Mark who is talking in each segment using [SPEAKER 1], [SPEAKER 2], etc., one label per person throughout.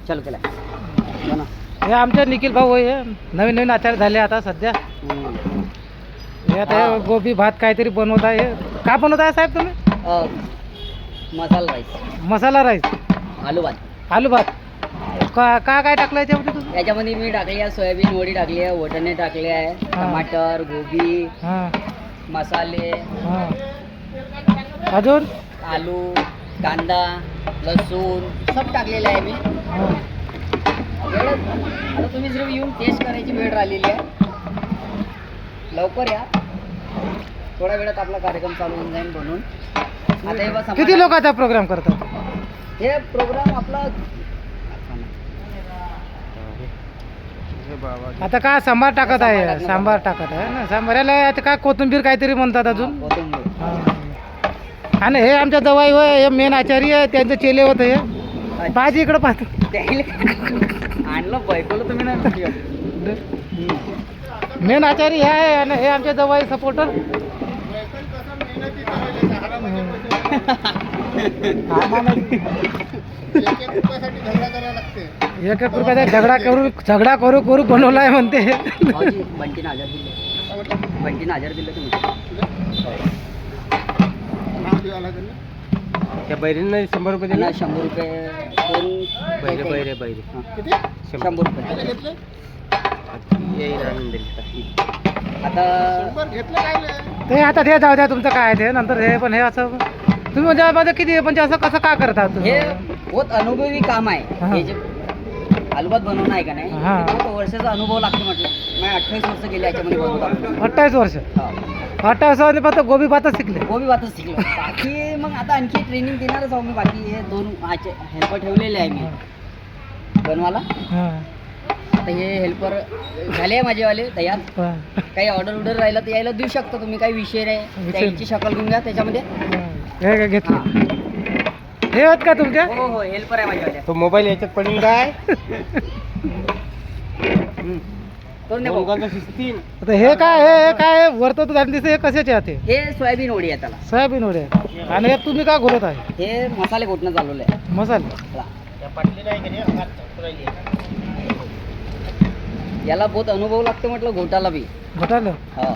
[SPEAKER 1] चालू केला बनव.
[SPEAKER 2] हे आमचे निखिल भाऊ हे नवीन नवीन आचार्य झाले आता सध्या. हे आता हे गोबी भात काहीतरी बनवत आहे. काय बनवत आहे साहेब तुम्ही?
[SPEAKER 1] मसाला राईस,
[SPEAKER 2] मसाला राईस,
[SPEAKER 1] आलू भात.
[SPEAKER 2] आलू भात. काय टाकलं याच्यामध्ये तुम्ही?
[SPEAKER 1] याच्यामध्ये मी टाकली आहे सोयाबीन वडी टाकली आहे, वटाणे टाकले आहे, टमाटर, गोबी,
[SPEAKER 2] हां
[SPEAKER 1] मसाले,
[SPEAKER 2] हां. अजून
[SPEAKER 1] आलू, कांदा, लसूण सब टाकलेलं आहे मी.
[SPEAKER 2] हां.
[SPEAKER 1] आता तुम्ही जर येऊन टेस्ट करायची वेळ राहिलेली आहे. लवकर या, थोड्या वेळात आपला कार्यक्रम चालू होऊन जाईल बनून. आता हे बस
[SPEAKER 2] किती लोकांचा प्रोग्राम करतात?
[SPEAKER 1] हे प्रोग्राम आपला
[SPEAKER 2] आता काय सांबार टाकत आहे, सांबार टाकत आहे ना. सांबाराला आता काय कोथिंबीर काहीतरी म्हणतात अजून.
[SPEAKER 1] कोथिंबीर.
[SPEAKER 2] हां. आणि हे आमच्या जवाई होय, हे मेन आचार्य आहे, त्यांचं चेले होतं हे. पाहिजे इकडं पाहतो.
[SPEAKER 1] आणलं बायकोला तुम्ही नाही.
[SPEAKER 2] मेन आचार्य हे आहे आणि हे आमचे जवाई सपोर्टर. एक एक रुपयाचा झगडा करू करू बनवला आहे म्हणते.
[SPEAKER 1] बंटीनं 1000 दिले. बंटीनं 1000 दिले तुम्ही.
[SPEAKER 2] त्या बैरींना 100 रुपये दिले.
[SPEAKER 1] 100 रुपये दोन
[SPEAKER 2] बैरे
[SPEAKER 1] 100 रुपये. आता
[SPEAKER 2] ते आता ते जाऊ द्या तुमचं काय ते नंतर. हे पण हे असं तुम्ही म्हणजे मध्ये किती म्हणजे असं कसं का करता तुम्ही?
[SPEAKER 1] हे बहुत अनुभवी काम आहे.
[SPEAKER 2] हा.
[SPEAKER 1] हे जे आलूभात बनवणं आहे का नाही,
[SPEAKER 2] हा.
[SPEAKER 1] हे बहुत वर्षाचा अनुभव लागतो म्हटलं. मी 28 वर्ष गेले याच्यामध्ये बनवतो.
[SPEAKER 2] 28 वर्ष. 28 वर्ष फक्त गोबी भातच शिकले.
[SPEAKER 1] गोबी भातच शिकलो. बाकी मग आता आणखी ट्रेनिंग देणारच आहो मी. बाकी हे 2 हेल्पर ठेवलेले आहे मी बनवायला.
[SPEAKER 2] हां.
[SPEAKER 1] आता हे हेल्पर झाले माझेवाले तयार.
[SPEAKER 2] हां.
[SPEAKER 1] काही ऑर्डर राहिलं तर यायला देऊ शकतो तुम्ही, काही विषय नाही.
[SPEAKER 2] विषय
[SPEAKER 1] त्यांची शकल घेऊन घ्या त्याच्यामध्ये.
[SPEAKER 2] हे काय घेतलं? हे होत का तुमच्या?
[SPEAKER 1] हो हो हेल्पर आहे माझ्यावाले.
[SPEAKER 2] तो मोबाईल याच्यात पडून काय
[SPEAKER 1] करून द्या भाऊ.
[SPEAKER 2] आता हे काय हे काय वरतं तू दिसते हे कशाचे आहे ते?
[SPEAKER 1] हे सोयाबीन वडी आहे त्याला.
[SPEAKER 2] सोयाबीन वडे. आणि हे तुम्ही काय घोलत आहे?
[SPEAKER 1] हे मसाले घोटणं चालवलं आहे.
[SPEAKER 2] मसाले.
[SPEAKER 1] याला बहुत अनुभव लागतो म्हटलं घोटाला बी.
[SPEAKER 2] घोटालं
[SPEAKER 1] हा.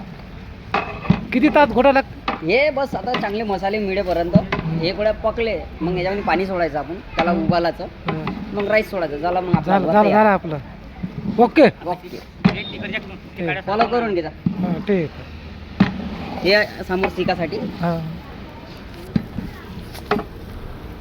[SPEAKER 2] किती तास घोटा लागतं?
[SPEAKER 1] हे बस आता चांगले मसाले मिळेपर्यंत हे गोळ्या पकले मग याच्यामध्ये पाणी सोडायचं आपण त्याला उबालाचं. मग राईस सोडायचं. झाला मग आपला
[SPEAKER 2] झालं झालं झालं आपलं. ओके
[SPEAKER 1] फॉलो करून घ्या.
[SPEAKER 2] हां ठीक.
[SPEAKER 1] हे समोर शिकासाठी
[SPEAKER 2] हां.